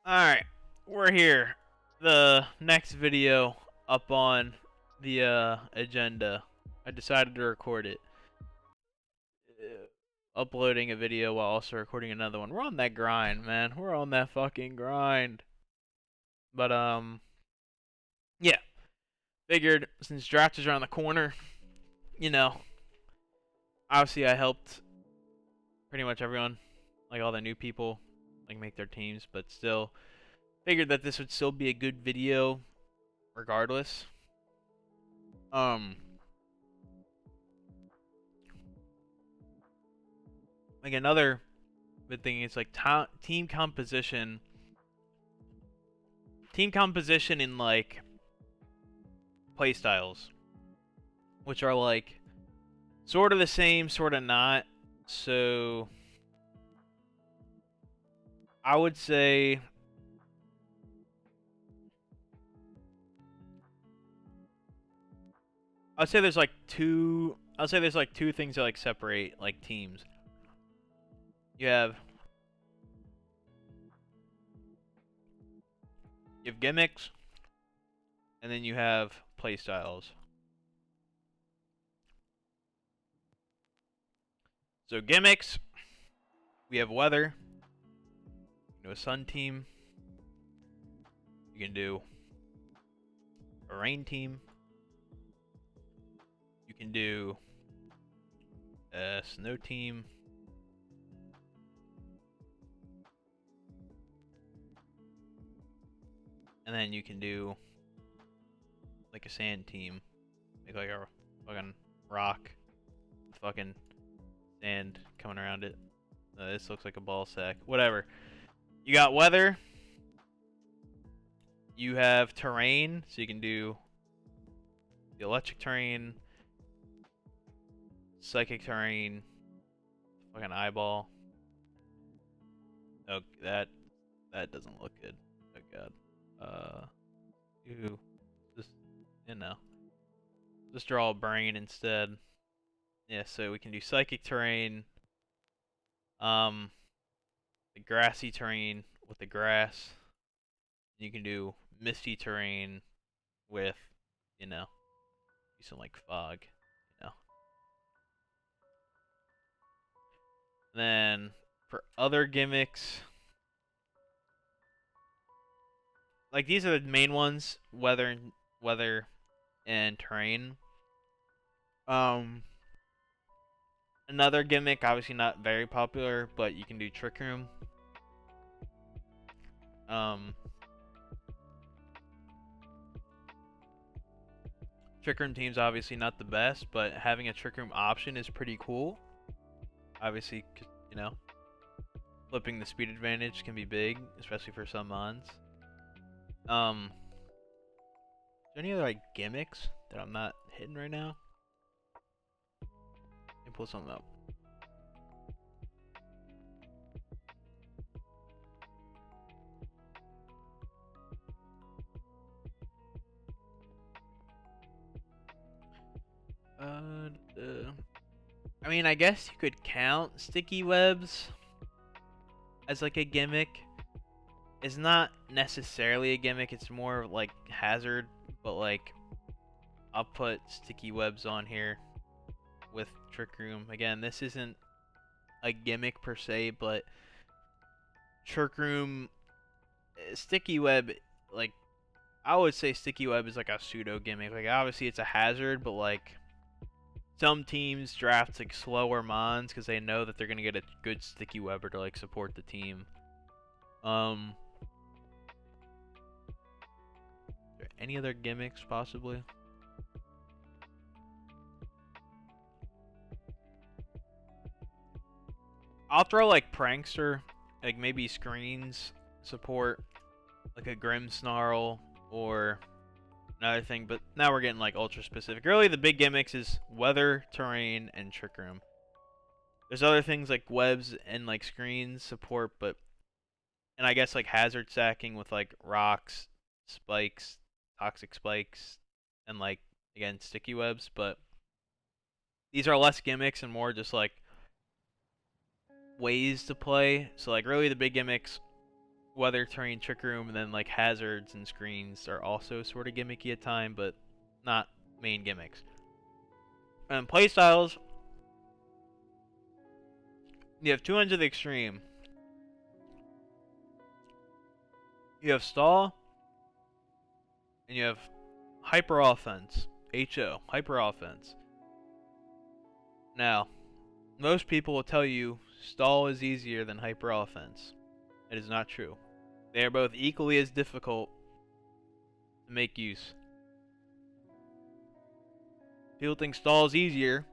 Alright, we're here. The next video up on the agenda. I decided to record it. Uploading a video while also recording another one. We're on that grind, man. We're on that fucking grind. But, yeah. Figured since draft is around the corner, you know, obviously I helped pretty much everyone, like all the new people, like make their teams, but still figured that this would still be a good video regardless. Um, like another good thing is like team composition. Team composition in like playstyles, which are like sort of the same, sort of not. So I would say there's like two. I'll say there's like two things that like separate like teams. You have gimmicks, and then you have playstyles. So gimmicks, we have weather. You know, a sun team. You can do a rain team. You can do a snow team. And then you can do like a sand team. Make like a fucking rock with fucking sand coming around it. This looks like a ball sack. Whatever. You got weather. You have terrain, so you can do the electric terrain, psychic terrain, fucking eyeball. Oh, that doesn't look good. Oh god. You just just draw a brain instead. Yeah, so we can do psychic terrain, the grassy terrain with the grass. You can do misty terrain with, some like fog, you know. Then for other gimmicks, like these are the main ones: weather, and terrain. Um, Another gimmick, obviously not very popular, but you can do trick room. Um, Trick room team's obviously not the best, but having a trick room option is pretty cool. Obviously, flipping the speed advantage can be big, especially for some mons. Is there any other like gimmicks that I'm not hitting right now? Let me pull something up. I mean, I guess you could count sticky webs as like a gimmick. It's not necessarily a gimmick, it's more like hazard, but like I'll put sticky webs on here with trick room. Again, this isn't a gimmick per se, but trick room, sticky web, like I would say sticky web is like a pseudo gimmick. Like obviously it's a hazard, but like some teams draft like slower mons because they know that they're gonna get a good sticky webber to like support the team. Um, are there any other gimmicks possibly? I'll throw like prankster, like maybe screens support, like a grim snarl or another thing. But now we're getting like ultra specific. Really, the big gimmicks is weather, terrain, and trick room. There's other things like webs and like screens support, but and I guess like hazard stacking with like rocks, spikes, toxic spikes, and like again sticky webs. But these are less gimmicks and more just like ways to play. So like really the big gimmicks Weather Terrain, Trick Room, and then like hazards and screens are also sort of gimmicky at time, but not main gimmicks. And playstyles, you have 200 the extreme. You have stall, and you have hyper offense. HO, hyper offense. Now, most people will tell you stall is easier than hyper offense. It is not true. They are both equally as difficult to make use. People think stall is easier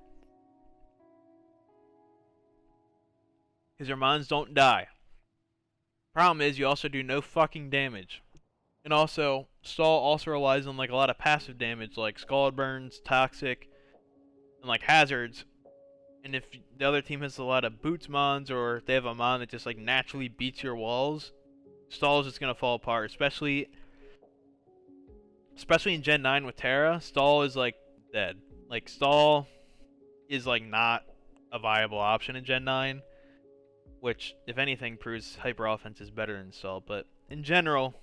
because their mons don't die. Problem is, you also do no fucking damage. And also, stall also relies on like a lot of passive damage, like scald burns, toxic, and like hazards. And if the other team has a lot of boots mons, or if they have a mon that just like naturally beats your walls, stall is just gonna fall apart. Especially in Gen 9 with Terra, stall is like dead. Like stall is like not a viable option in Gen 9, which if anything proves hyper offense is better than stall. But in general,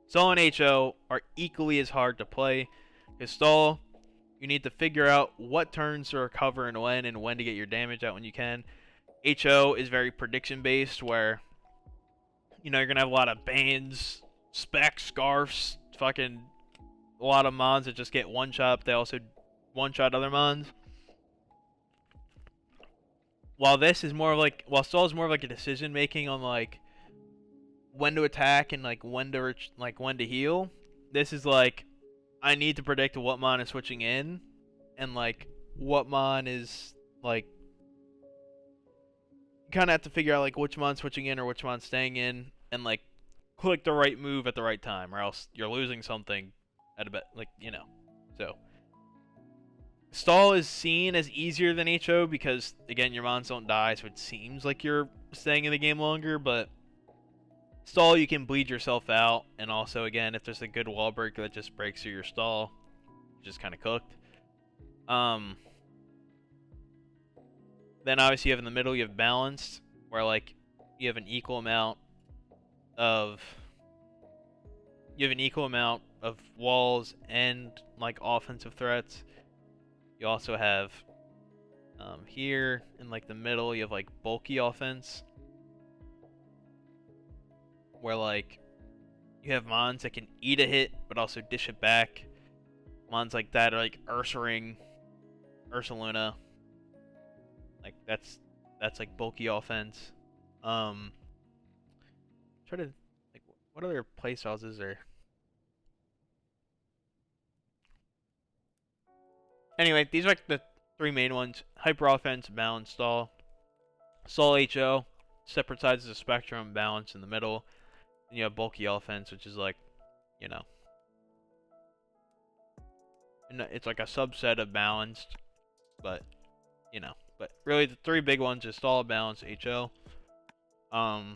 stall and HO are equally as hard to play. Because stall, you need to figure out what turns to recover and when to get your damage out when you can. HO is very prediction based, where you're gonna have a lot of bands, specs, scarfs, fucking a lot of mons that just get one shot. They also one shot other mons. While stall is more of like a decision making on like when to attack and like when to heal. This is like, I need to predict what mon is switching in, and like what mon is like, you kind of have to figure out like which mon's switching in or which mon's staying in, and like click the right move at the right time, or else you're losing something at a bit, So stall is seen as easier than HO because again your mons don't die, so it seems like you're staying in the game longer. But stall, you can bleed yourself out, and also again, if there's a good wall breaker that just breaks through your stall, you're just kind of cooked. Then obviously you have in the middle, you have balanced, where like you have an equal amount of walls and like offensive threats. You also have here in like the middle, you have like bulky offense, where like you have mons that can eat a hit but also dish it back. Mons like that are like Ursaring, Ursaluna. Like that's like bulky offense. Try to like, what other playstyles is there? Anyway, these are like the three main ones: hyper offense, balance, stall. Stall HO, separate sides of the spectrum, balance in the middle. And you have bulky offense, which is like, you know, it's like a subset of balanced, but but really the three big ones is stall, balance, HO. I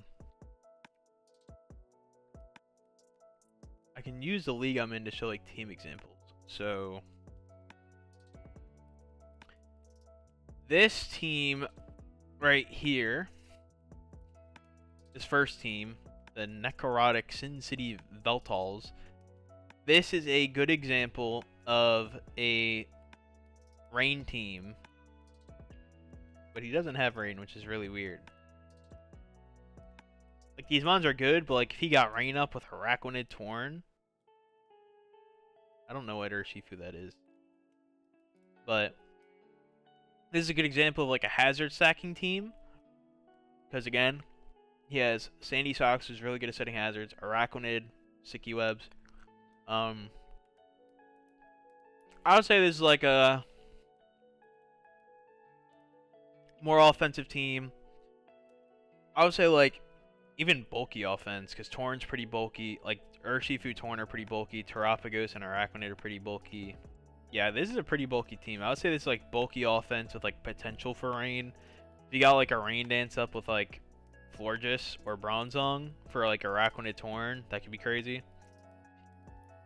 can use the league I'm in to show like team examples. So this team right here, this first team, the Necrotic Sin City Veltals, this is a good example of a rain team, but he doesn't have rain, which is really weird. Like, these mons are good, but like if he got rain up with Haraquinid Torn, I don't know what Urshifu that is, but this is a good example of like a hazard stacking team, because again, he has Sandy Socks, who's really good at setting hazards, Araquanid, Sticky Webs. I would say this is like a more offensive team. I would say like even bulky offense, because Torn's pretty bulky. Like Urshifu, Torn are pretty bulky. Terapagos and Araquanid are pretty bulky. Yeah, this is a pretty bulky team. I would say this is like bulky offense with like potential for rain. If you got like a rain dance up with like Florges or Bronzong for like Araquanid Torn, that could be crazy.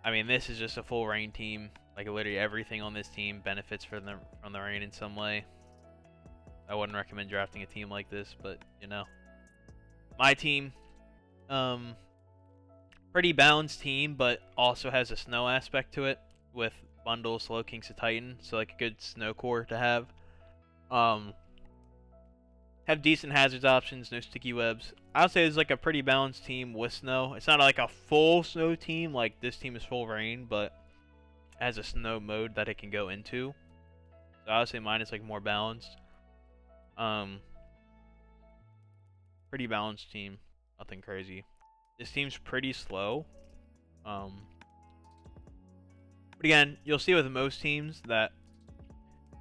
I mean, this is just a full rain team. Like literally everything on this team benefits from the rain in some way. I wouldn't recommend drafting a team like this, but my team, Um, Pretty balanced team, but also has a snow aspect to it with Bundle, Slow Kings to Titan, so like a good snow core to have. Um, have decent hazards options, no sticky webs. I would say it's like a pretty balanced team with snow. It's not like a full snow team, like this team is full rain, but it has a snow mode that it can go into. So I would say mine is like more balanced. Um, Pretty balanced team, nothing crazy. This team's pretty slow. But again, you'll see with most teams that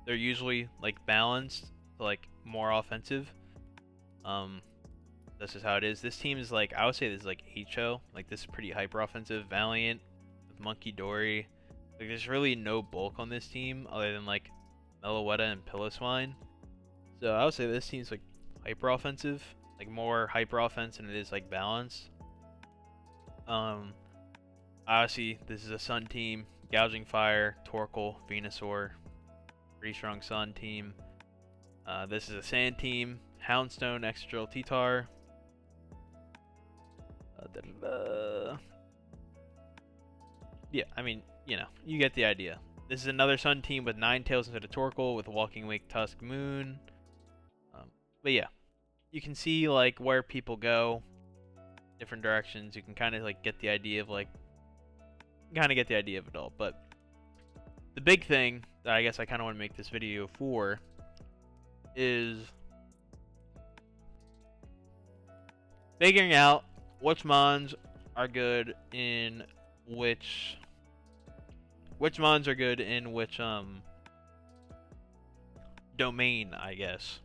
they're usually like balanced to like more offensive. Um, this is how it is. This team is like, I would say this is like HO. Like this is pretty hyper offensive. Valiant with Monkey Dory. Like there's really no bulk on this team other than like Meloetta and Pillow Swine. So I would say this team's like hyper offensive, like more hyper offense than it is like balance. Obviously this is a Sun team. Gouging Fire, Torkoal, Venusaur, pretty strong Sun team. This is a Sand team. Houndstone, Excadrill, T-Tar. Yeah, I mean, you know, you get the idea. This is another Sun team with Ninetales instead of Torkoal with Walking Wake, Tusk, Moon. But yeah, you can see like where people go, different directions. You can kind of like get the idea of like, it all. But the big thing that I guess I kind of want to make this video for is figuring out which mons are good in which mons are good in which domain, I guess.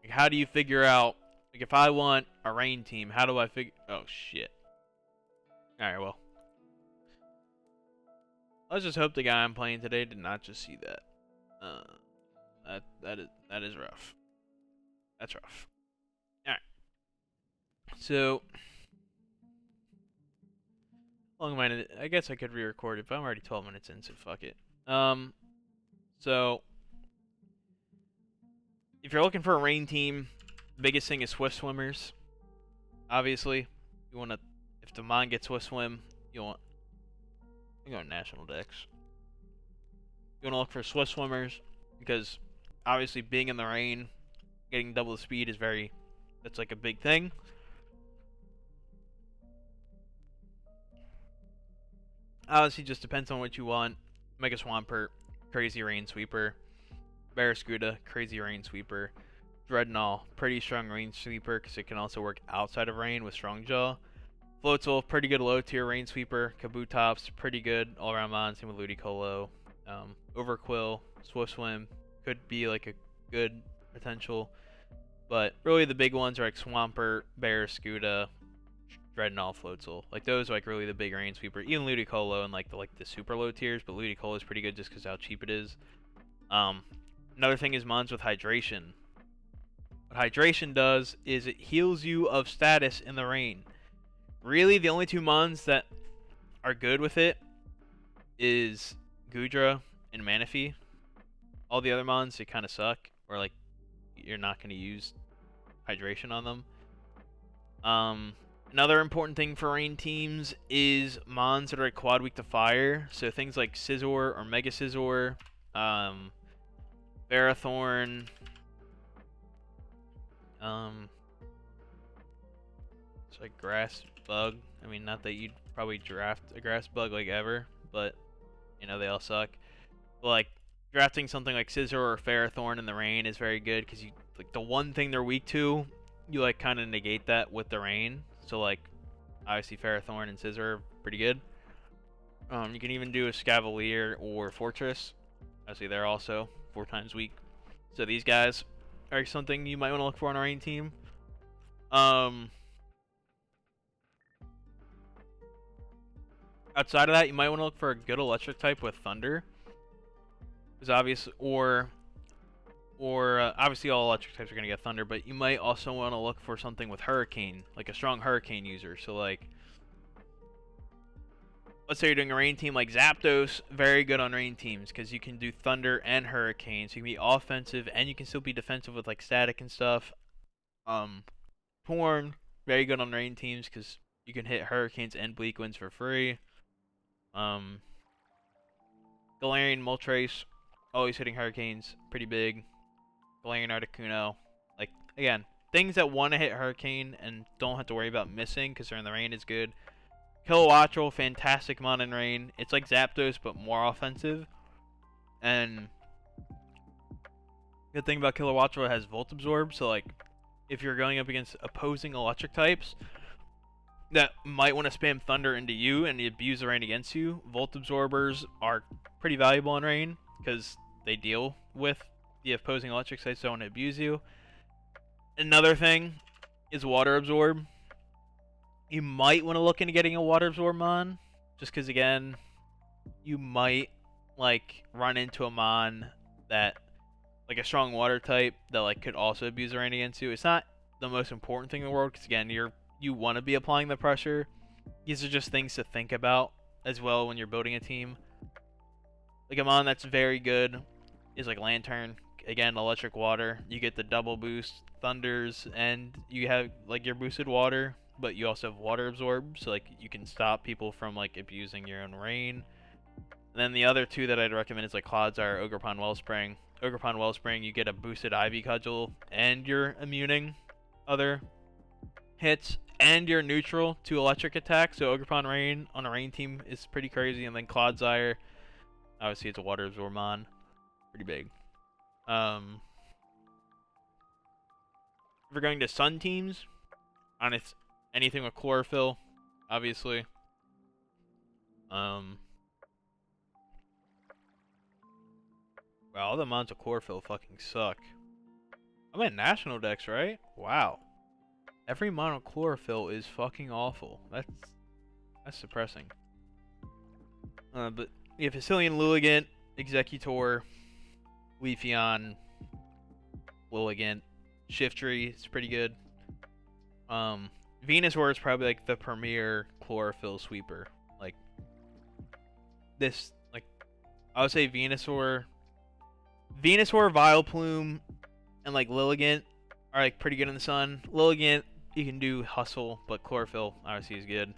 Like, how do you figure out, like, if I want a rain team, how do I figure? Oh shit. All right, well, let's just hope the guy I'm playing today did not just see that. That is rough. That's rough. All right. So, how long am I guess I could re-record it, but I'm already 12 minutes in, so fuck it. So if you're looking for a rain team, the biggest thing is Swift Swimmers. Obviously, you want to, if the mon gets Swift Swim, you want, I'm going National Dex. You want to look for Swift Swimmers because obviously being in the rain, getting double the speed is that's like a big thing. Obviously, just depends on what you want. Mega Swampert, Crazy Rain Sweeper. Barraskewda, Crazy Rain Sweeper. Dreadnought, pretty strong Rain Sweeper because it can also work outside of rain with Strong Jaw. Floatzel, pretty good low tier Rain Sweeper. Kabutops, pretty good all around mon. Same with Ludicolo. Overquill, Swift Swim, could be like a good potential. But really the big ones are like Swampert, Barraskewda, Dreadnought, Floatzel. Like those are like really the big Rain Sweeper. Even Ludicolo and like the super low tiers, but Ludicolo is pretty good just because how cheap it is. Another thing is mons with hydration. What hydration does is it heals you of status in the rain. Really, the only two mons that are good with it is Goodra and Manaphy. All the other mons, they kind of suck, or like you're not going to use hydration on them. Another important thing for rain teams is mons that are quad weak to fire. So things like Scizor or Mega Scizor, Ferrothorn, it's like Grass Bug. I mean, not that you'd probably draft a Grass Bug like ever, but you know, they all suck. But like drafting something like Scizor or Ferrothorn in the rain is very good because you like the one thing they're weak to, you like kind of negate that with the rain. So like obviously Ferrothorn and Scizor are pretty good. You can even do a Scavalier or Fortress. Obviously they're also 4 times weak. So these guys are something you might want to look for on a rain team. Outside of that, you might want to look for a good electric type with Thunder. Is obvious, or obviously all electric types are gonna get Thunder, but you might also want to look for something with Hurricane, like a strong Hurricane user. So like, let's say you're doing a rain team like Zapdos, very good on rain teams because you can do Thunder and Hurricane, so you can be offensive and you can still be defensive with like Static and stuff. Torn, Very good on rain teams because you can hit hurricanes and bleak winds for free. Galarian Moltres, always hitting hurricanes, pretty big. Galarian Articuno, like, again, things that want to hit hurricane and don't have to worry about missing because they're in the rain is good. Kilowattrel, fantastic mon in rain. It's like Zapdos, but more offensive. And good thing about Kilowattrel, it has Volt Absorb, so like, if you're going up against opposing electric types that might want to spam Thunder into you and abuse the rain against you, Volt Absorbers are pretty valuable in rain because they deal with the opposing electric types that want to abuse you. Another thing is Water Absorb. You might want to look into getting a Water Absorb mon, just because, again, you might like run into a mon that, like a strong water type that like could also abuse the rain against you. It's not the most important thing in the world because, again, you want to be applying the pressure. These are just things to think about as well when you're building a team. Like a mon that's very good is like Lantern. Again, electric water. You get the double boost, thunders, and you have like your boosted water, but you also have water absorb, so like you can stop people from like abusing your own rain. And then the other two that I'd recommend is like Clodsire, Ogerpon Wellspring. Ogerpon Wellspring, you get a boosted Ivy Cudgel, and you're immuning other hits, and you're neutral to electric attack. So Ogerpon Rain on a rain team is pretty crazy. And then Clodsire, obviously it's a water absorb mon, pretty big. If we're going to sun teams, on its anything with chlorophyll, obviously. Wow, all the mons of chlorophyll fucking suck. I'm at national decks, right? Wow. Every mon of chlorophyll is fucking awful. That's depressing. But we have Facilian Lilligant, Executor, Leafeon, Lilligant, Shiftry is pretty good. Venusaur is probably like the premier chlorophyll sweeper. Like this, like I would say Venusaur, Vileplume, and like Lilligant are like pretty good in the sun. Lilligant, you can do hustle, but chlorophyll obviously is good.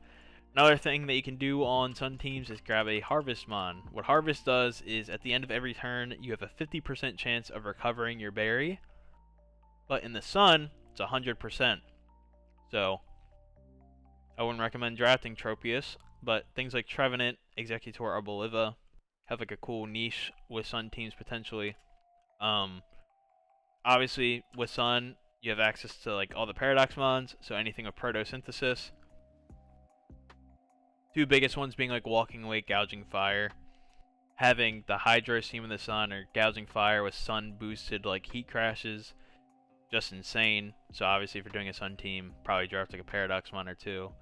Another thing that you can do on sun teams is grab a Harvest Mon. What Harvest does is at the end of every turn, you have a 50% chance of recovering your berry. But in the sun, it's 100%. So, I wouldn't recommend drafting Tropius, but things like Trevenant, Executor, or Boliva have like a cool niche with sun teams potentially. Obviously, with sun, you have access to like all the Paradox Mons, so anything with Protosynthesis. Two biggest ones being like Walking Away, Gouging Fire. Having the Hydro team in the sun or Gouging Fire with sun boosted like heat crashes, just insane. So obviously if you're doing a sun team, probably draft like a Paradox Mon or two.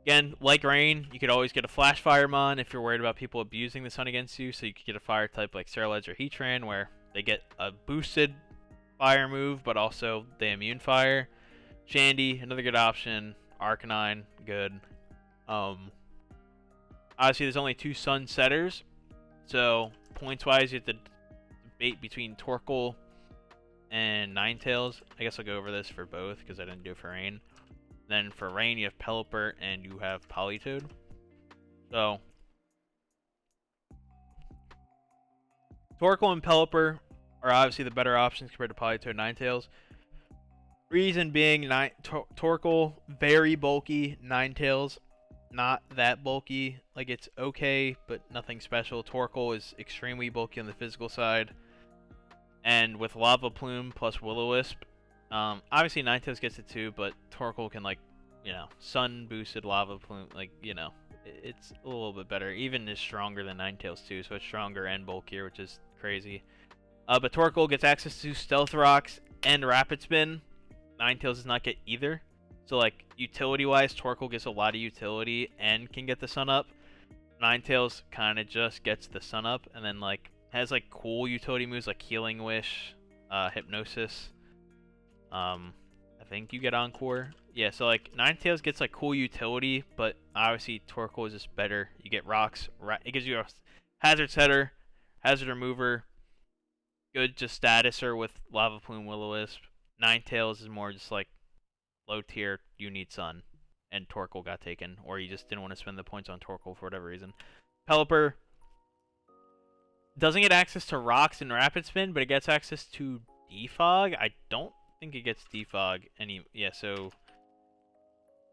Again, like rain, you could always get a Flash Fire Mon if you're worried about people abusing the sun against you. So you could get a fire type like Ceruledge or Heatran where they get a boosted fire move, but also they immune fire. Shandy, another good option. Arcanine, good. Obviously, there's only two sun setters, so points-wise, you have to debate between Torkoal and Ninetales. I guess I'll go over this for both because I didn't do it for rain. Then for rain, you have Pelipper and you have Politoed. So Torkoal and Pelipper are obviously the better options compared to Politoed and Ninetales. Reason being, Torkoal, very bulky. Ninetales, not that bulky. Like, it's okay, but nothing special. Torkoal is extremely bulky on the physical side. And with Lava Plume plus Will-O-Wisp, obviously Ninetales gets it too, but Torkoal can, like, you know, sun-boosted Lava Plume, like, you know, it's a little bit better. Even is stronger than Ninetales too, so it's stronger and bulkier, which is crazy. But Torkoal gets access to Stealth Rocks and Rapid Spin. Ninetales does not get either. So, like, utility-wise, Torkoal gets a lot of utility and can get the sun up. Ninetales kind of just gets the sun up and then, like, has, like, cool utility moves like Healing Wish, Hypnosis. I think you get Encore. Yeah, so, like, Ninetales gets, like, cool utility, but obviously Torkoal is just better. You get Rocks. It gives you a Hazard Setter, Hazard Remover, good just statuser with Lava Plume, Will-O-Wisp. Ninetales is more just like low tier. You need Sun, and Torkoal got taken, or you just didn't want to spend the points on Torkoal for whatever reason. Pelipper doesn't get access to rocks and rapid spin, but it gets access to defog. I don't think it gets defog any. Yeah, so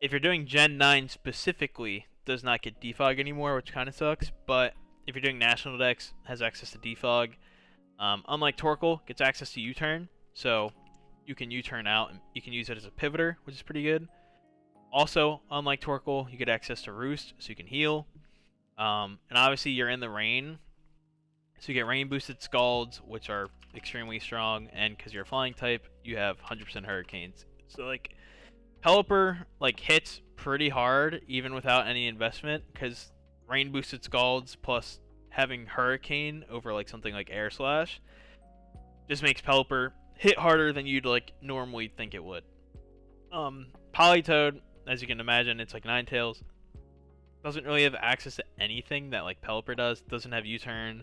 if you're doing Gen 9 specifically, does not get defog anymore, which kind of sucks. But if you're doing national decks, has access to defog. Unlike Torkoal, gets access to U-turn, so you can U-turn out and you can use it as a pivoter, which is pretty good. Also, unlike Torkoal, you get access to Roost, so you can heal. And obviously, you're in the rain, so you get rain boosted Scalds, which are extremely strong. And because you're a flying type, you have 100% Hurricanes. So like, Pelipper like hits pretty hard even without any investment, because rain boosted Scalds plus having Hurricane over like something like Air Slash just makes Pelipper hit harder than you'd like normally think it would. Politoed, as you can imagine, it's like Ninetales. Doesn't really have access to anything that like Pelipper does. Doesn't have U-turn.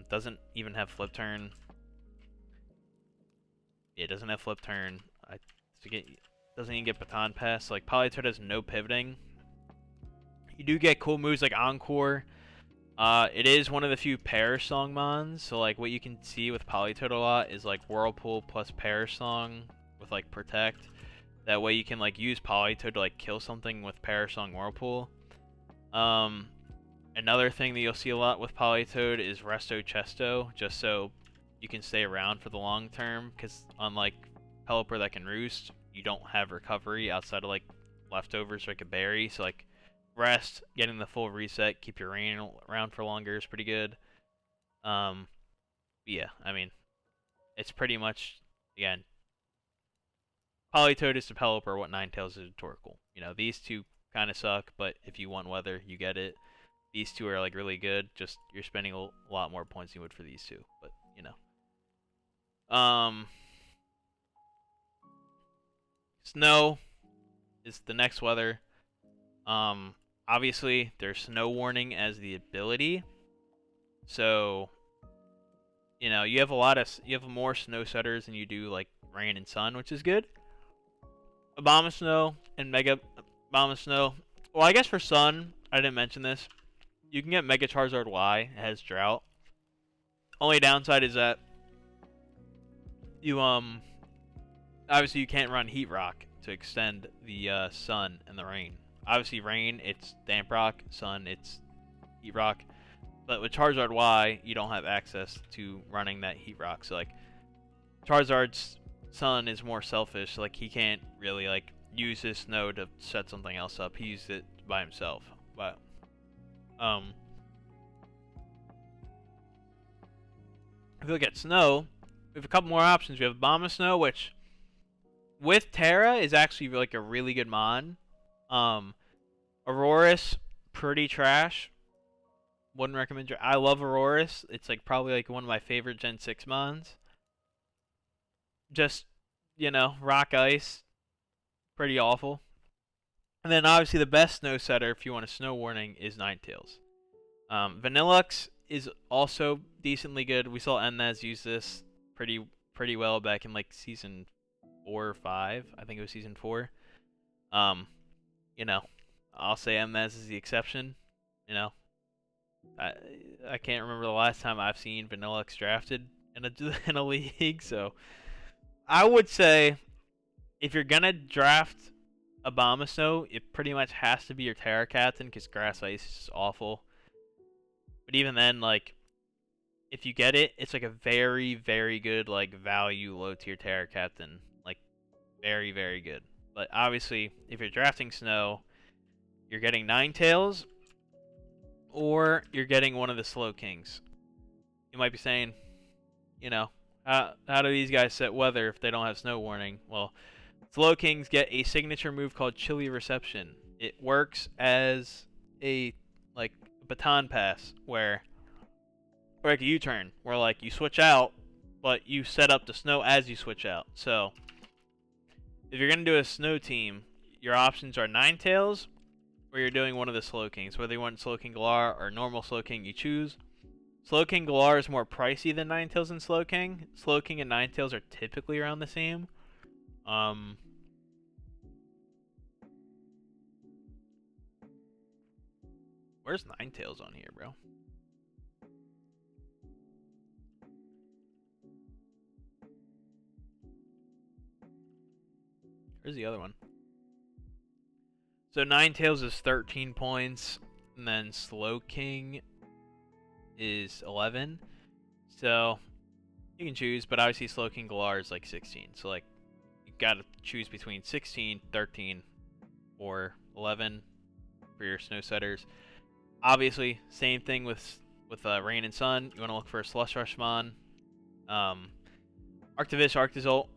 Doesn't even have flip turn. Yeah, it doesn't have flip turn. I forget. Doesn't even get baton pass. Like Politoed has no pivoting. You do get cool moves like Encore. It is one of the few Perish Song mons. So like what you can see with Politoed a lot is like Whirlpool plus Perish Song with like Protect. That way you can like use Politoed to like kill something with Perish Song Whirlpool. Another thing that you'll see a lot with Politoed is Resto Chesto, just so you can stay around for the long term, because unlike Pelipper that can roost, you don't have recovery outside of like leftovers like a berry, so like rest, getting the full reset, keep your rain around for longer is pretty good. Yeah, I mean, it's pretty much, again, Politoed is to Pelipper what Ninetales is to Torkoal. You know, these two kind of suck, but if you want weather, you get it. These two are like really good. Just you're spending a lot more points than you would for these two, but you know. Snow is the next weather. Obviously there's snow warning as the ability, so you know you have more snow setters than you do like rain and sun, which is good. Abomasnow and Mega Abomasnow. Well, I guess for sun, I didn't mention this. You can get Mega Charizard Y. It has Drought. Only downside is that you obviously you can't run Heat Rock to extend the sun and the rain. Obviously rain it's Damp Rock, sun it's Heat Rock. But with Charizard Y, you don't have access to running that Heat Rock. So like Charizard's sun is more selfish. Like he can't really like use his snow to set something else up. He used it by himself. But if you look at snow, we have a couple more options. We have Abomasnow, which with Terra is actually like a really good mon. Aurorus, pretty trash. Wouldn't recommend. I love Aurorus. It's like probably like one of my favorite Gen 6 mons. Just, you know, Rock Ice, pretty awful. And then obviously the best snow setter if you want a snow warning is Ninetales. Vanillux is also decently good. We saw Mnez use this pretty well back in like season 4 or 5. I think it was season 4. You know, I'll say Mnez is the exception. You know, I can't remember the last time I've seen Vanillux drafted in a league. So I would say if you're gonna draft Abomasnow, it pretty much has to be your Terra Captain because Grass Ice is just awful. But even then, like, if you get it, it's like a very, very good, like, value low-tier Terra Captain. Like, very, very good. But obviously, if you're drafting Snow, you're getting Ninetales, or you're getting one of the Slow Kings. You might be saying, you know, how do these guys set weather if they don't have Snow Warning? Well, Slow Kings get a signature move called Chilly Reception. It works as a, like, baton pass or like a U-turn where like you switch out but you set up the snow as you switch out. So if you're gonna do a snow team, your options are Ninetales or you're doing one of the Slow Kings. Whether you want Slow King Galar or normal Slow King, you choose. Slowking Galar is more pricey than Ninetales and Slowking. Slowking and Ninetales are typically around the same. Where's Ninetales on here, bro? Where's the other one? So Ninetales is 13 points, and then Slowking is 11. So you can choose, but obviously Slowking Galar is like 16. So like you gotta choose between 16, 13, or 11 for your snow setters. Obviously, same thing with Rain and Sun. You want to look for a Slush Rushmon. Arctivish, Arctozolt,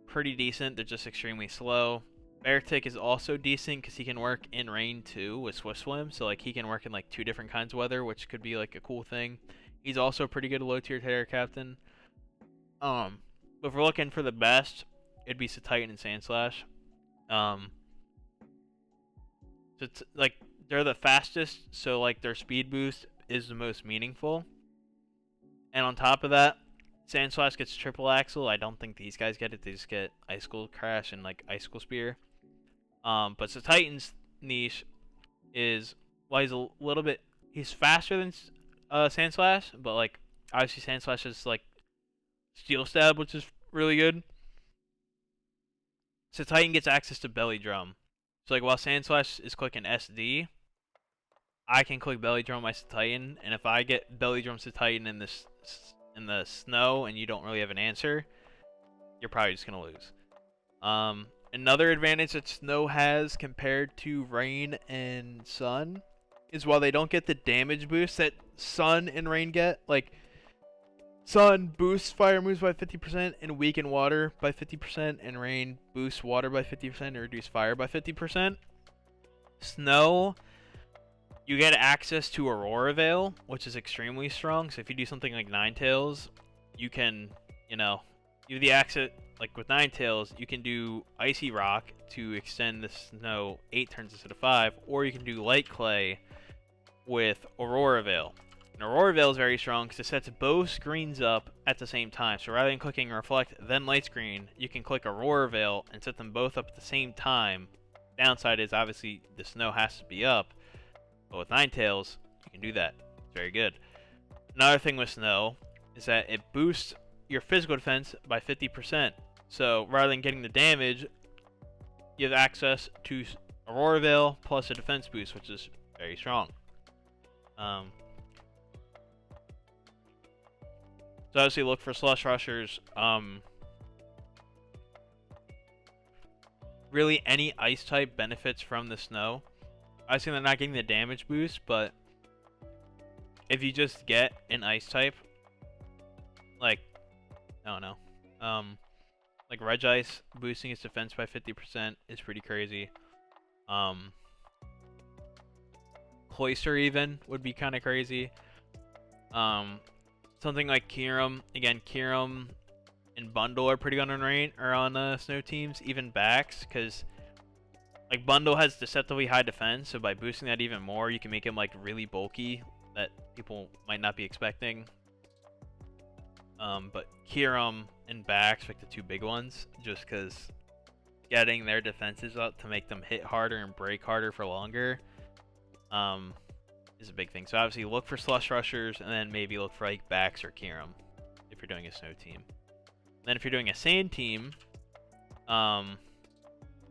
pretty decent. They're just extremely slow. Beartic is also decent because he can work in rain too with Swift Swim. So like he can work in like 2 different kinds of weather, which could be like a cool thing. He's also a pretty good low tier Terror Captain. But if we're looking for the best, it'd be Titan and Sandslash. So it's like they're the fastest, so like their speed boost is the most meaningful. And on top of that, Sandslash gets triple axle. I don't think these guys get it. They just get Icicle Crash and like Icicle Spear. But the Titan's niche is, well, he's a little bit, he's faster than Sandslash, but like obviously Sandslash is like Steel Stab, which is really good. So Titan gets access to Belly Drum. So like while Sandslash is clicking SD, I can click Belly Drum my Titan, and if I get Belly Drum Titan in the snow and you don't really have an answer, you're probably just gonna lose. Another advantage that snow has compared to rain and sun is while they don't get the damage boost that sun and rain get, like sun boosts fire moves by 50% and weaken water by 50%, and rain boosts water by 50% and reduce fire by 50%. Snow, you get access to Aurora Veil, which is extremely strong. So if you do something like Ninetales, you can, you have the access, like with Ninetales, you can do Icy Rock to extend the snow 8 turns instead of 5, or you can do Light Clay with Aurora Veil. And Aurora Veil is very strong because it sets both screens up at the same time. So rather than clicking Reflect, then Light Screen, you can click Aurora Veil and set them both up at the same time. Downside is obviously the snow has to be up. But with Ninetales, you can do that. It's very good. Another thing with snow is that it boosts your physical defense by 50%. So rather than getting the damage, you have access to Aurora Veil plus a defense boost, which is very strong. So obviously look for Slush Rushers. Really any ice type benefits from the snow. Obviously they're not getting the damage boost, but if you just get an ice type, like, I don't know, like Regice boosting its defense by 50% is pretty crazy. Cloyster even would be kind of crazy. Something like Kyurem, again, Kyurem and Bundle are pretty good on rain or on snow teams, even Bax, because like Bundle has deceptively high defense, so by boosting that even more, you can make him like really bulky that people might not be expecting. But Kyurem and Bax, like the 2 big ones, just because getting their defenses up to make them hit harder and break harder for longer is a big thing. So obviously look for Slush Rushers, and then maybe look for like Bax or Kyurem if you're doing a snow team. Then if you're doing a sand team,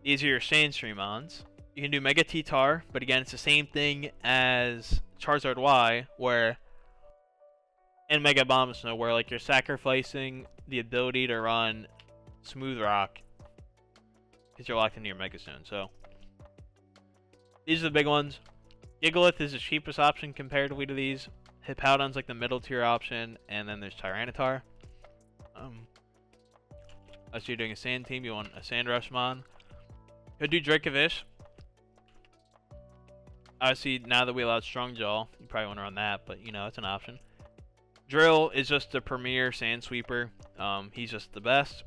these are your Sandstreamons. You can do Mega T-Tar, but again, it's the same thing as Charizard Y, where in Mega Bomb Snow, where like you're sacrificing the ability to run Smooth Rock because you're locked into your Mega Stone. So these are the big ones. Gigalith is the cheapest option comparatively to these. Hippowdon's like the middle tier option, and then there's Tyranitar. Unless you're doing a sand team, you want a Sand Rushmon. Could do Dracovish. Obviously, now that we allowed Strong Jaw, you probably want to run that, but you know, it's an option. Drill is just the premier sand sweeper. He's just the best.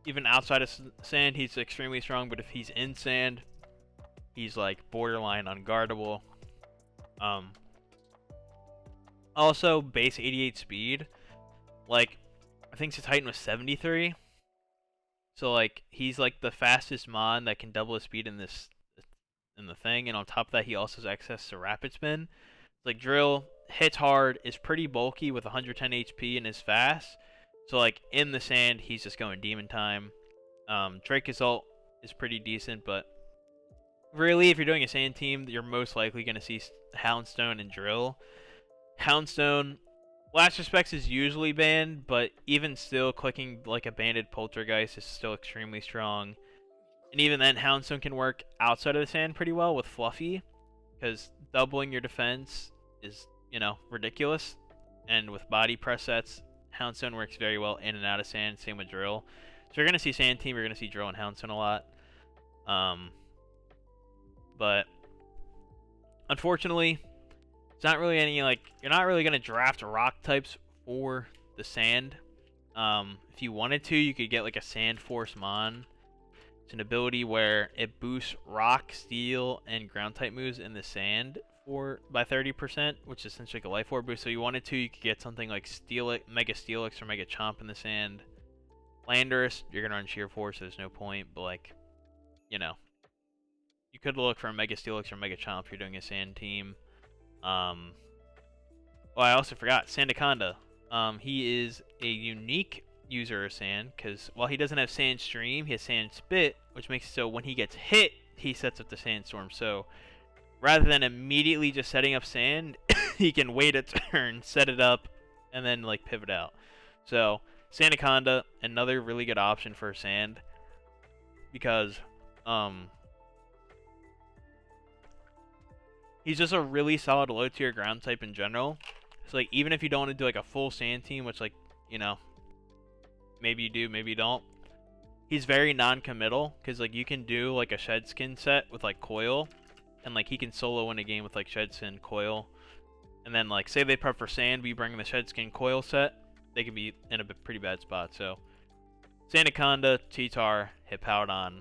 Even outside of sand, he's extremely strong, but if he's in sand, he's like borderline unguardable. Also, base 88 speed. Like, I think his Titan was 73. So like he's like the fastest mon that can double his speed in the thing, and on top of that he also has access to rapid spin. Like drill hits hard, is pretty bulky with 110 HP and is fast. So like in the sand he's just going demon time. Drake's ult is pretty decent, but really if you're doing a sand team, you're most likely going to see Houndstone and drill. Houndstone, Last Respects is usually banned, but even still, clicking like a banded Poltergeist is still extremely strong. And even then, Houndstone can work outside of the sand pretty well with Fluffy, because doubling your defense is, ridiculous. And with body press sets, Houndstone works very well in and out of sand, same with Drill. So you're going to see Sand Team, you're going to see Drill and Houndstone a lot. But unfortunately, it's not really any, you're not really going to draft rock types for the sand. If you wanted to, you could get like a Sand Force Mon. It's an ability where it boosts rock, steel, and ground type moves in the sand by 30%, which is essentially like a life orb boost. So you wanted to, you could get something like Mega Steelix or Mega Chomp in the sand. Landorus, you're going to run Sheer Force, so there's no point, but you could look for a Mega Steelix or Mega Chomp if you're doing a sand team. I also forgot Sandaconda. He is a unique user of sand because while he doesn't have sand stream, he has sand spit, which makes it so when he gets hit, he sets up the sandstorm. So rather than immediately just setting up sand, he can wait a turn, set it up, and then pivot out. So Sandaconda, another really good option for sand because he's just a really solid low tier ground type in general. So even if you don't want to do a full sand team, which maybe you do, maybe you don't, he's very non-committal because you can do a shed skin set with coil, and he can solo in a game with shed skin coil, and then say they prep for sand, we bring the shed skin coil set, they could be in a pretty bad spot. So Sandaconda, T-Tar, Hippowdon,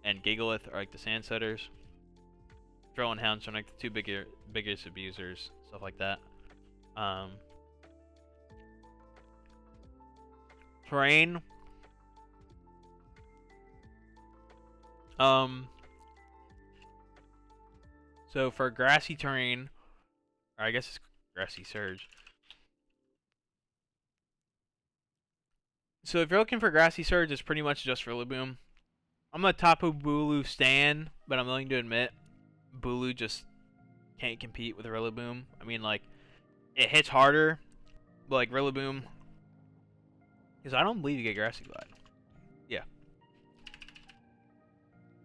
and Gigalith are the sand setters. Drill and Houndstone are the two biggest abusers, stuff like that. Terrain. So for grassy terrain, or I guess it's grassy surge. So if you're looking for grassy surge, it's pretty much just Rillaboom. I'm a Tapu Bulu stan, but I'm willing to admit Bulu just can't compete with Rillaboom. I mean, it hits harder, but Rillaboom, because I don't believe you get Grassy Glide. Yeah.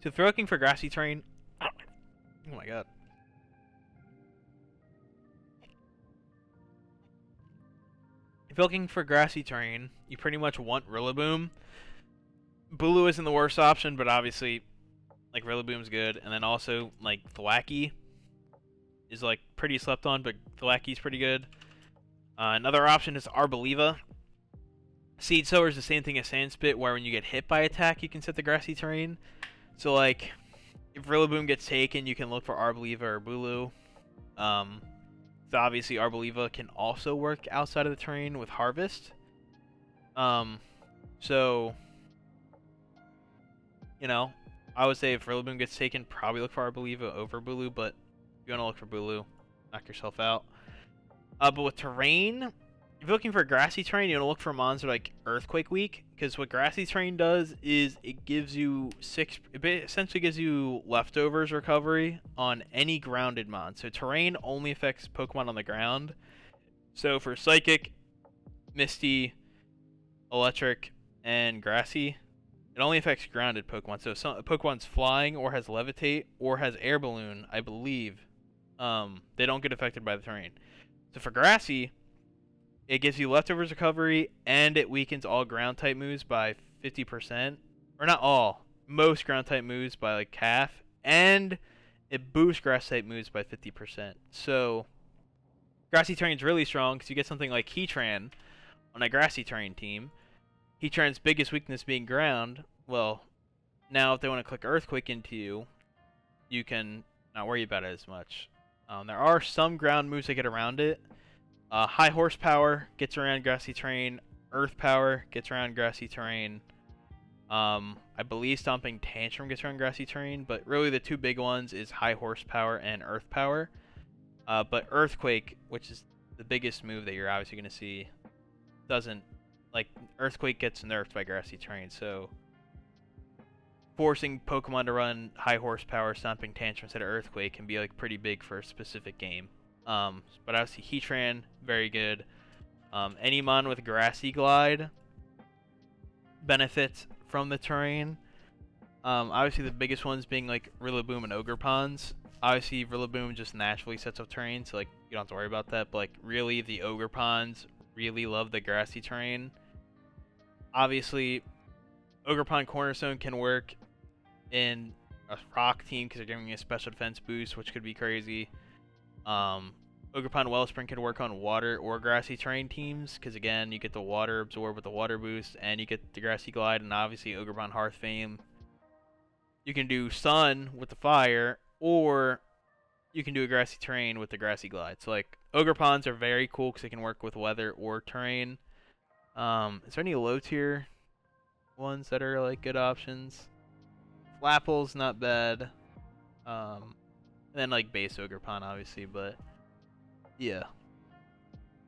So if you're looking for grassy terrain, oh my god. If you're looking for grassy terrain, you pretty much want Rillaboom. Bulu isn't the worst option, but obviously, Rillaboom's good, and then also Thwackey is pretty slept on, but Thwacky's pretty good. Another option is Arboliva. Seed Sower is the same thing as Sandspit, where when you get hit by attack, you can set the grassy terrain. So if Rillaboom gets taken, you can look for Arboliva or Bulu. So obviously Arboliva can also work outside of the terrain with Harvest. So I would say if Rillaboom gets taken, probably look for Arboliva over Bulu, but if you want to look for Bulu, knock yourself out. But with terrain, if you're looking for grassy terrain, you want to look for mons that are Earthquake weak, because what grassy terrain does is it gives you it essentially gives you leftovers recovery on any grounded mon. So terrain only affects Pokemon on the ground. So for Psychic, Misty, Electric, and Grassy, it only affects grounded Pokemon. So if a Pokemon's flying or has Levitate or has Air Balloon, I believe, they don't get affected by the terrain. So for Grassy, it gives you leftovers recovery, and it weakens all ground type moves by 50%. Or not all, most ground type moves by half, and it boosts grass type moves by 50%. So Grassy terrain is really strong because you get something like Heatran on a grassy terrain team. Heatran's biggest weakness being ground. Well, now if they want to click Earthquake into you, you can not worry about it as much. There are some ground moves that get around it. High horsepower gets around grassy terrain. Earth power gets around grassy terrain. I believe Stomping Tantrum gets around grassy terrain, but really the two big ones is high horsepower and earth power. But Earthquake, which is the biggest move that you're obviously going to see, doesn't, like, Earthquake gets nerfed by grassy terrain, so forcing Pokemon to run high horsepower Stomping Tantrum instead of Earthquake can be like pretty big for a specific game. But obviously Heatran, very good. Any mon with Grassy Glide benefits from the terrain. Obviously the biggest ones being like Rillaboom and Ogerpons. Obviously Rillaboom just naturally sets up terrain, so like you don't have to worry about that. But like really the Ogerpons really love the grassy terrain. Obviously Ogerpon Cornerstone can work in a rock team because they're giving you a special defense boost, which could be crazy. Ogerpon Wellspring can work on water or grassy terrain teams because again you get the water absorb with the water boost and you get the grassy glide, and obviously Ogerpon Hearthfame. You can do sun with the fire, or you can do a grassy terrain with the grassy glide. So like Ogerpons are very cool because they can work with weather or terrain. Is there any low tier ones that are like good options? Flapple's not bad. And then like base Ogerpon obviously, but yeah.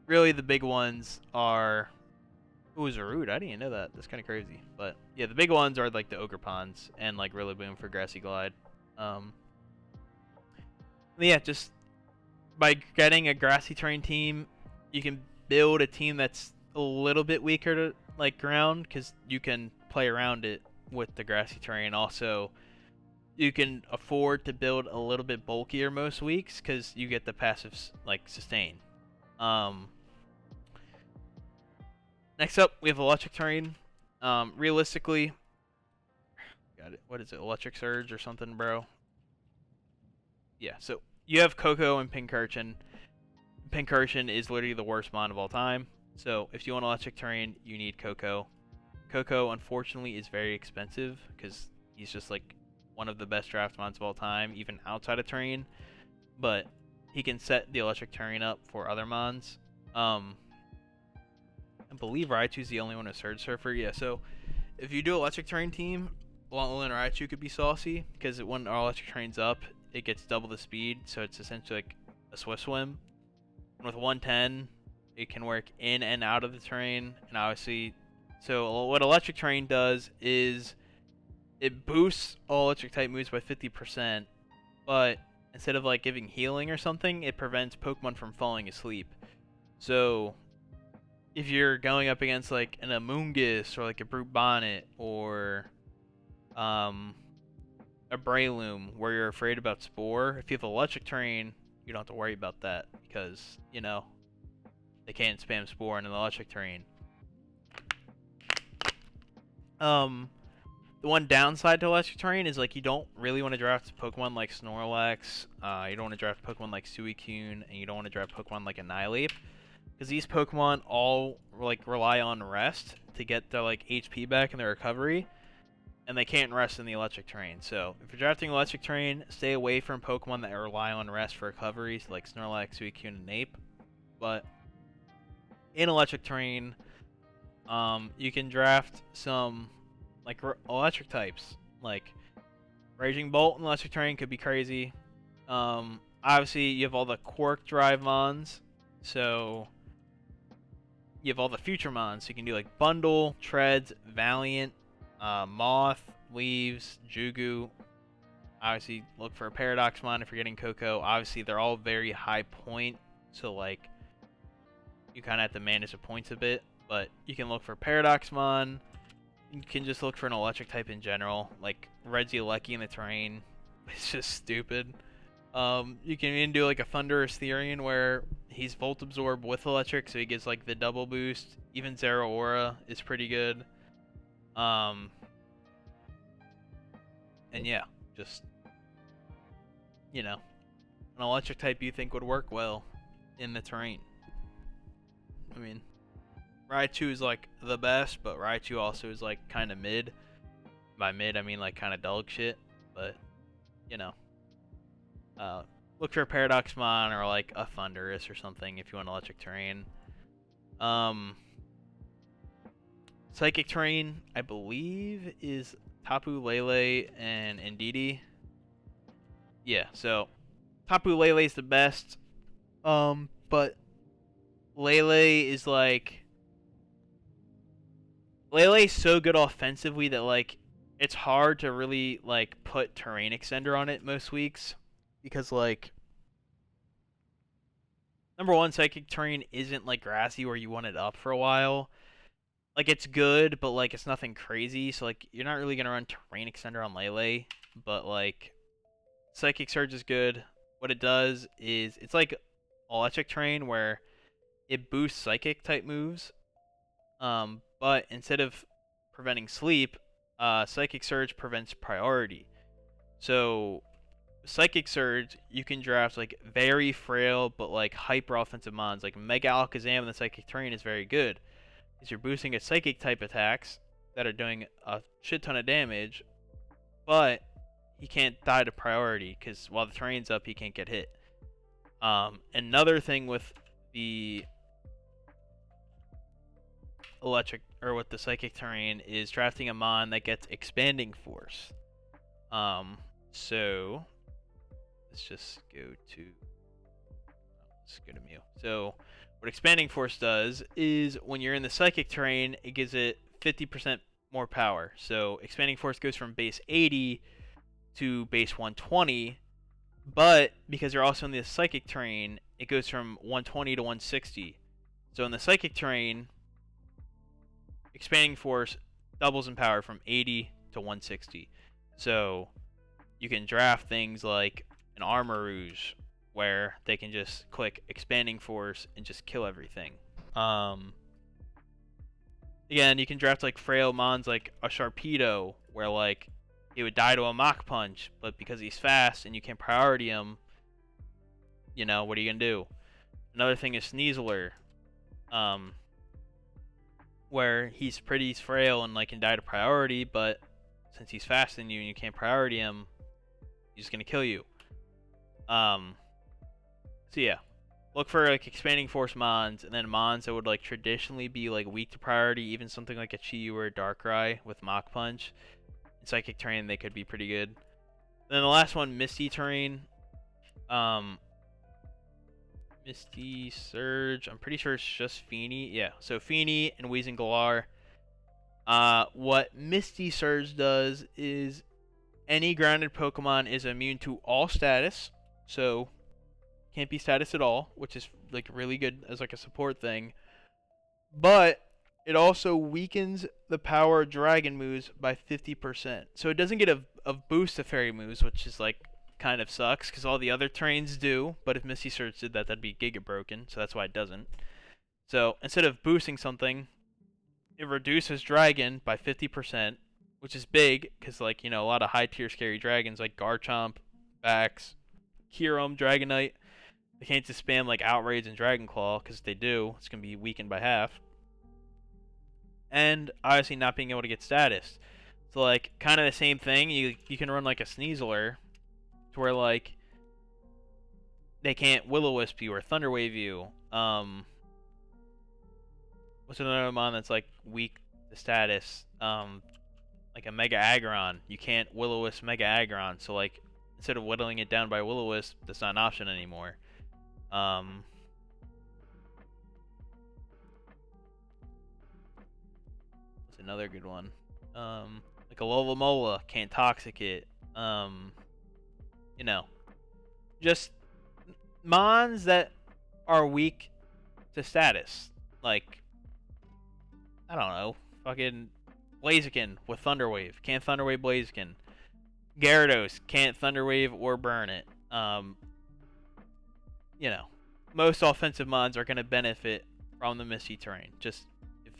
Really the big ones are Zarude. I didn't even know that. That's kind of crazy. But yeah, the big ones are like the Ogerpons and like Rillaboom for Grassy Glide. Yeah, just by getting a grassy terrain team, you can build a team that's a little bit weaker to like ground because you can play around it with the grassy terrain. Also, you can afford to build a little bit bulkier most weeks because you get the passive like sustain. Next up, we have electric terrain. Realistically, got it. What is it? Electric Surge or something, bro? Yeah. So you have Coco and Pincurchin. Pincurchin is literally the worst mon of all time. So if you want electric terrain, you need Coco. Coco, unfortunately, is very expensive because he's just like one of the best draft mons of all time, even outside of terrain. But he can set the electric terrain up for other mons. I believe Raichu's the only one with Surge Surfer. Yeah, so if you do electric terrain team, Alolan Raichu could be saucy because when our electric terrain's up, it gets double the speed, so it's essentially like a Swift Swim. And with 110, it can work in and out of the terrain, and obviously, so what electric terrain does is it boosts all electric type moves by 50%, but instead of like giving healing or something, it prevents Pokemon from falling asleep. So if you're going up against like an Amoonguss or like a Brute Bonnet or a Breloom where you're afraid about Spore, if you have electric terrain, you don't have to worry about that because, you know, they can't spam Spore in an electric terrain. The one downside to electric terrain is like you don't really want to draft Pokemon like Snorlax, you don't want to draft Pokemon like Suicune, and you don't want to draft Pokemon like Annihilate, because these Pokemon all like rely on rest to get their like HP back and their recovery, and they can't rest in the electric terrain. So if you're drafting electric terrain, stay away from Pokemon that rely on rest for recovery, so like Snorlax, Suicune, and Nape. But in electric terrain, you can draft some like electric types, like Raging Bolt in electric terrain could be crazy. Obviously you have all the Quark Drive mons, so you have all the future mons. So you can do like Bundle, Treads, Valiant, Moth, Leaves, Jugu. Obviously look for a Paradox mon if you're getting Coco. Obviously they're all very high point, so like you kind of have to manage the points a bit, but you can look for Paradox mon. You can just look for an electric type in general, like Regieleki in the terrain. It's just stupid. You can even do like a Thunderous Therian where he's Volt Absorb with electric, so he gets like the double boost. Even Zeraora is pretty good. And yeah, just, you know, an electric type you think would work well in the terrain. I mean, Raichu is like the best, but Raichu also is like kind of mid. By mid, I mean like kind of dog shit. But, you know, look for a Paradoxmon or like a Thunderous or something if you want electric terrain. Psychic terrain, I believe, is Tapu Lele and Indeedee. Yeah, so Tapu Lele is the best. But Lele is like Lele's so good offensively that like it's hard to really like put terrain extender on it most weeks because like number one, psychic terrain isn't like grassy where you want it up for a while. Like it's good, but like it's nothing crazy. So like you're not really gonna run terrain extender on Lele, but like psychic surge is good. What it does is it's like electric terrain where it boosts psychic type moves. But instead of preventing sleep, psychic surge prevents priority. So Psychic Surge, you can draft like very frail but like hyper offensive mons. Like Mega Alakazam in the Psychic terrain is very good, because you're boosting its Psychic type attacks that are doing a shit ton of damage, but he can't die to priority because while the terrain's up, he can't get hit. Another thing with the electric or with the Psychic terrain is drafting a mon that gets Expanding Force. So let's just go to Mew. So what Expanding Force does is when you're in the Psychic terrain, it gives it 50% more power. So Expanding Force goes from base 80 to base 120, but because you're also in the Psychic terrain, it goes from 120 to 160. So in the Psychic terrain, Expanding Force doubles in power from 80 to 160. So you can draft things like an Armarouge where they can just click Expanding Force and just kill everything. Again, you can draft like frail mons like a Sharpedo where like he would die to a Mach Punch, but because he's fast and you can priority him, you know, what are you gonna do? Another thing is Sneasler, where he's pretty frail and like can die to priority, but since he's faster than you and you can't priority him, he's just gonna kill you. So yeah, look for like Expanding Force mons, and then mons that would like traditionally be like weak to priority, even something like a Chi-Yu or a Darkrai with Mach Punch. In Psychic terrain, they could be pretty good. Then the last one, Misty terrain. Misty Surge. I'm pretty sure it's just Feeny. Yeah, so Feeny and Weezing what Misty Surge does is any grounded Pokemon is immune to all status, so can't be status at all, which is like really good as like a support thing. But it also weakens the power of Dragon moves by 50%. So it doesn't get a boost to Fairy moves, which is like kind of sucks because all the other terrains do. But if Misty Surge did that, that'd be Giga broken. So that's why it doesn't. So instead of boosting something, it reduces Dragon by 50%, which is big because like, you know, a lot of high tier scary dragons like Garchomp, Bax, Kyurem, Dragonite, they can't just spam like Outrage and Dragon Claw, because if they do, it's going to be weakened by half. And obviously not being able to get status. So like kind of the same thing, you can run like a Sneasler to where like they can't Will-O-Wisp you or Thunder Wave you. What's another mon that's like weak to status? Like a Mega Aggron. You can't Will-O-Wisp Mega Aggron, so like instead of whittling it down by Will-O-Wisp, that's not an option anymore. What's another good one? Like a Alomomola can't Toxic it. You know, just mons that are weak to status. Like, I don't know, fucking Blaziken with Thunder Wave can't Thunder Wave Blaziken. Gyarados can't Thunder Wave or burn it. You know, most offensive mons are going to benefit from the Misty terrain. Just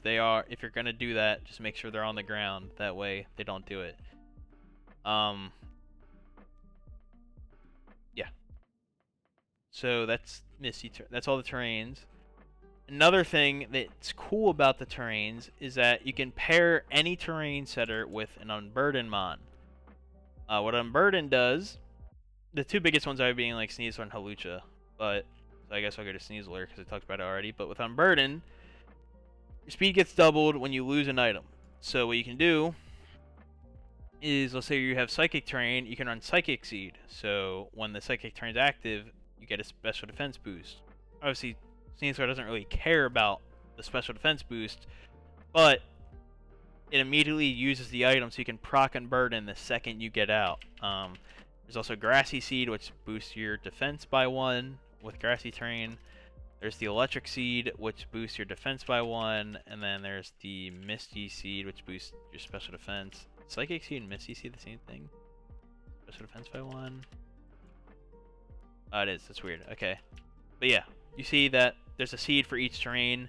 if you're going to do that, just make sure they're on the ground. That way they don't do it. Yeah. So that's Misty. That's all the terrains. Another thing that's cool about the terrains is that you can pair any terrain setter with an Unburden mon. What Unburden does the two biggest ones are being like Sneasler and Halucha, but so I guess I'll go to Sneasler because I talked about it already. But with Unburden, your speed gets doubled when you lose an item. So what you can do is, let's say you have Psychic Terrain, you can run Psychic Seed. So when the Psychic Terrain is active, you get a special defense boost. Obviously, Sneasler doesn't really care about the special defense boost, but it immediately uses the item so you can proc Unburden the second you get out. There's also Grassy Seed, which boosts your defense by 1 with Grassy Terrain. There's the Electric Seed, which boosts your defense by 1, and then there's the Misty Seed, which boosts your special defense. Psychic Seed and Misty Seed the same thing? Special defense by 1? Oh, it is. That's weird. Okay. But yeah, you see that there's a seed for each terrain.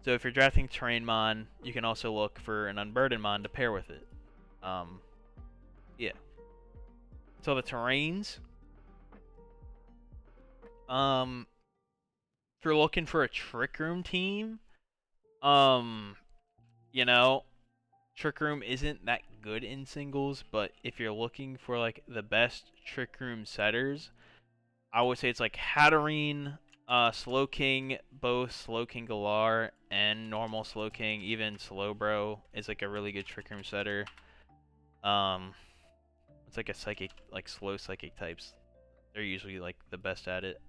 So if you're drafting Terrain Mon, you can also look for an Unburden Mon to pair with it. Yeah. So the terrains. If you're looking for a Trick Room team, you know, Trick Room isn't that good in singles, but if you're looking for like the best Trick Room setters, I would say it's like Hatterene, Slowking, both Slowking Galar and normal Slowking, even Slowbro is like a really good Trick Room setter. It's like a psychic, like slow psychic types. They're usually like the best at it.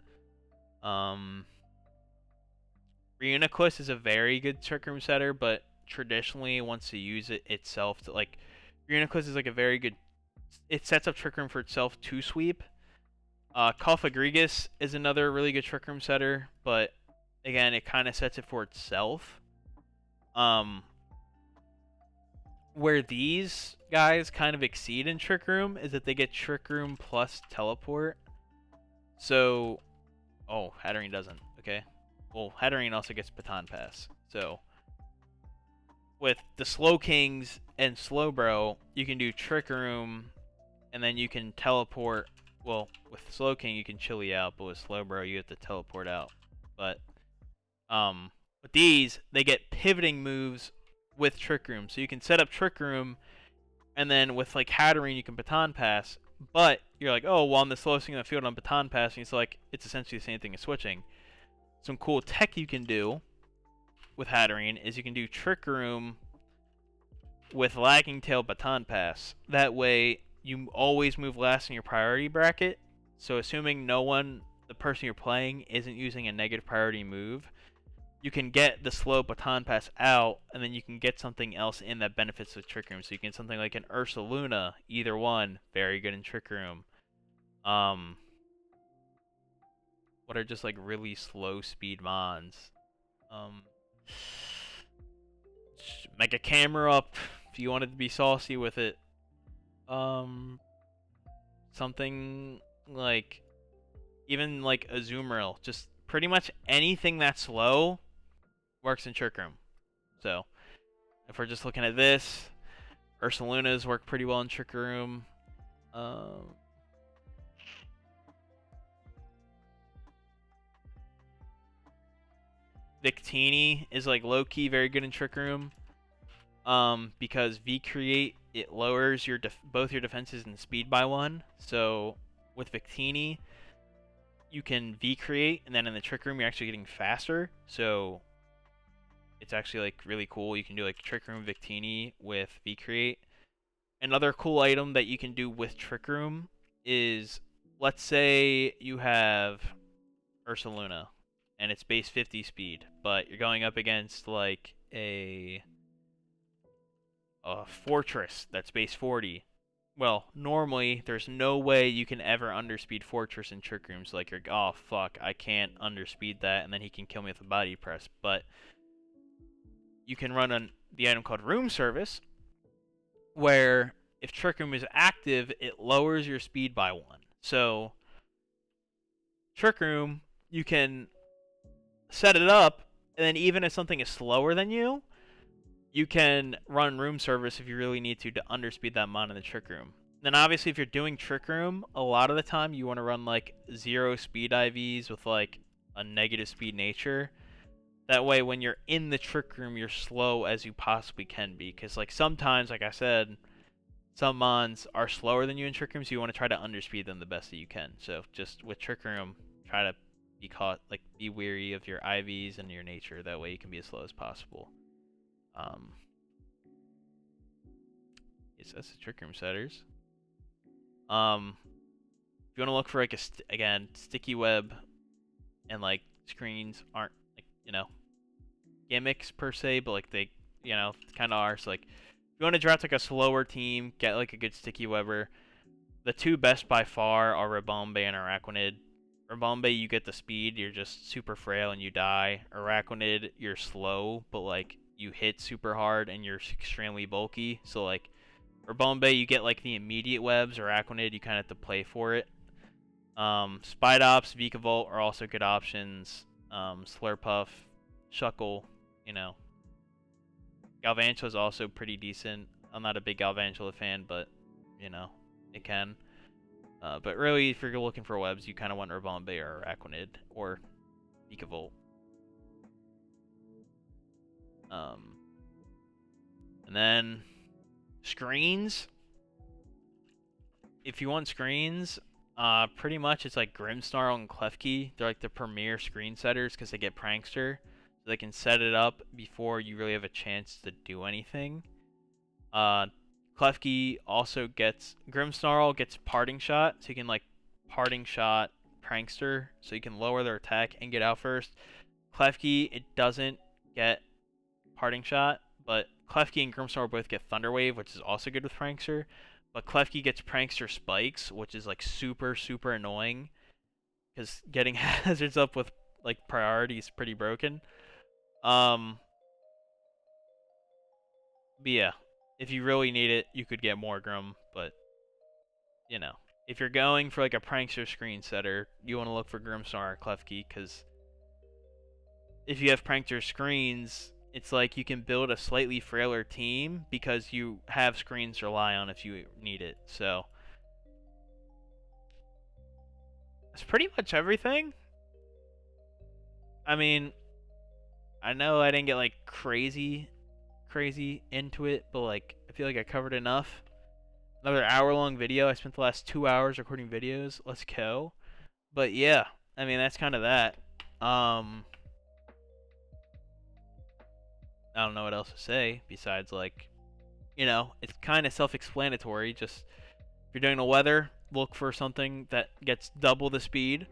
Reuniclus is a very good Trick Room setter, but traditionally wants to use it itself to like. Reuniclus is like a very good. It sets up Trick Room for itself to sweep. Cofagrigus is another really good Trick Room setter, but again, it kind of sets it for itself. Where these guys kind of exceed in Trick Room is that they get Trick Room plus Teleport. So, oh, Hatterene doesn't. Okay. Well, Hatterene also gets Baton Pass. So, with the Slowkings and Slowbro, you can do Trick Room, and then you can teleport. Well, with Slowking, you can chilly out, but with Slowbro, you have to teleport out. But, with these, they get pivoting moves with Trick Room. So you can set up Trick Room, and then with, like, Hatterene, you can Baton Pass. But, you're like, oh, well, I'm the slowest thing in the field on Baton Pass, and it's like, it's essentially the same thing as switching. Some cool tech you can do with Hatterene is you can do Trick Room with Lagging Tail Baton Pass. That way, you always move last in your priority bracket. So assuming the person you're playing, isn't using a negative priority move, you can get the slow Baton Pass out, and then you can get something else in that benefits the Trick Room. So you can get something like an Ursaluna, either one, very good in Trick Room. What are just like really slow speed mons? Make a camera up if you wanted to be saucy with it. Something like even like Azumarill, just pretty much anything that's slow works in Trick Room. So if we're just looking at this, Ursalunas work pretty well in Trick Room. Victini is like low-key very good in Trick Room. Because V-Create, it lowers your both your defenses and speed by 1. So with Victini, you can V-Create, and then in the Trick Room, you're actually getting faster. So it's actually like really cool. You can do like Trick Room Victini with V-Create. Another cool item that you can do with Trick Room is, let's say you have Ursaluna, and it's base 50 speed, but you're going up against like a Fortress that's base 40. Well, normally there's no way you can ever underspeed Fortress in Trick Room. So like you're, oh fuck, I can't underspeed that, and then he can kill me with a body press. But you can run the item called Room Service, where if Trick Room is active, it lowers your speed by 1. So Trick Room, you can set it up, and then even if something is slower than you, you can run Room Service if you really need to underspeed that mon in the Trick Room. Then obviously if you're doing Trick Room, a lot of the time you want to run like 0 speed IVs with like a negative speed nature. That way when you're in the Trick Room, you're slow as you possibly can be. Because like sometimes, like I said, some mons are slower than you in Trick Room, so you want to try to underspeed them the best that you can. So just with Trick Room, try to be wary of your IVs and your nature. That way you can be as slow as possible. Yes, that's the Trick Room setters. If you want to look for like again, sticky web and like screens aren't like, gimmicks per se, but like they, kind of are. So like if you want to draft like a slower team, get like a good sticky webber. The two best by far are Rabombe and Araquanid. Rabombe, you get the speed, you're just super frail and you die. Araquanid, you're slow, but like you hit super hard and you're extremely bulky. So like Rabombe, you get like the immediate webs. Araquanid, you kind of have to play for it. Spidops, Vikavolt are also good options. Slurpuff, Shuckle, Galvantula is also pretty decent. I'm not a big Galvantula fan, but it can. But really, if you're looking for webs, you kind of want Rabombe or Araquanid or Vikavolt. And then screens. If you want screens, pretty much it's like Grimmsnarl and Klefki. They're like the premier screen setters because they get Prankster. So they can set it up before you really have a chance to do anything. Klefki also gets... Grimmsnarl gets Parting Shot, so you can like Parting Shot Prankster, so you can lower their attack and get out first. Klefki, it doesn't get Parting Shot, but Klefki and Grimmsnarl both get Thunder Wave, which is also good with Prankster. But Klefki gets Prankster Spikes, which is like super, super annoying. Because getting hazards up with like priority is pretty broken. But yeah, if you really need it, you could get Morgrim. But, if you're going for like a Prankster screen setter, you want to look for Grimmsnarl or Klefki. Because if you have Prankster screens, it's like you can build a slightly frailer team because you have screens to rely on if you need it. So that's pretty much everything. I mean, I know I didn't get like crazy into it, but like I feel like I covered enough. Another hour-long video. I spent the last 2 hours recording videos. Let's go. But yeah, I mean that's kind of that. I don't know what else to say besides like, it's kind of self-explanatory. Just if you're doing the weather, look for something that gets double the speed,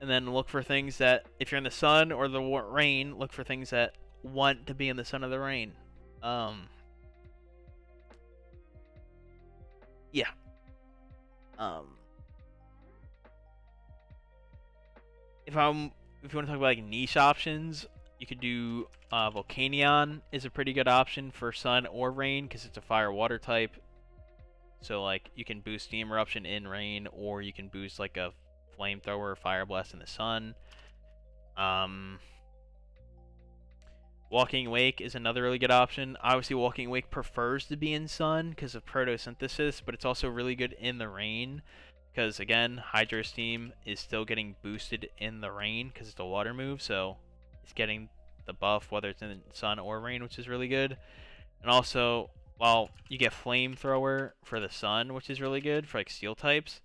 and then look for things that if you're in the sun or the rain, look for things that want to be in the sun or the rain. Yeah. If you want to talk about like niche options, you could do Volcanion is a pretty good option for sun or rain because it's a fire water type. So like you can boost Steam Eruption in rain, or you can boost like a Flamethrower or Fire Blast in the sun. Walking Wake is another really good option. Obviously, Walking Wake prefers to be in sun because of photosynthesis, but it's also really good in the rain because, again, Hydro Steam is still getting boosted in the rain because it's a water move, so it's getting the buff whether it's in sun or rain, which is really good. And also, while you get Flamethrower for the sun, which is really good for like steel types,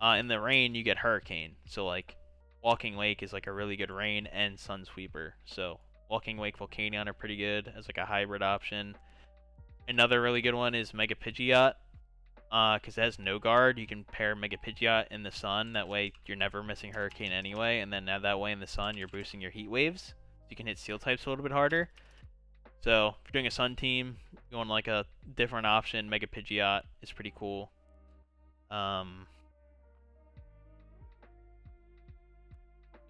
in the rain you get Hurricane. So like Walking Wake is like a really good rain and sun sweeper. So Walking Wake, Volcanion are pretty good as like a hybrid option. Another really good one is Mega Pidgeot, because it has no guard. You can pair Mega Pidgeot in the sun. That way you're never missing Hurricane anyway. And then that way in the sun you're boosting your Heat Waves. So you can hit Steel types a little bit harder. So if you're doing a sun team, you want like a different option. Mega Pidgeot is pretty cool.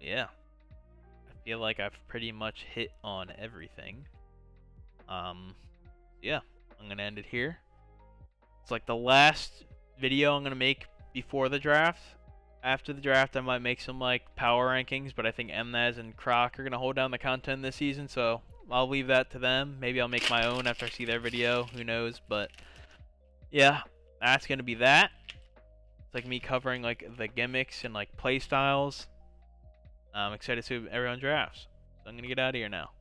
Yeah. I feel like I've pretty much hit on everything. Yeah, I'm gonna end it here. It's like the last video I'm gonna make before the draft. After the draft, I might make some like power rankings, but I think Mnaz and Croc are gonna hold down the content this season, so I'll leave that to them. Maybe I'll make my own after I see their video. Who knows? But yeah, that's gonna be that. It's like me covering like the gimmicks and like play styles. I'm excited to see everyone drafts. So I'm gonna get out of here now.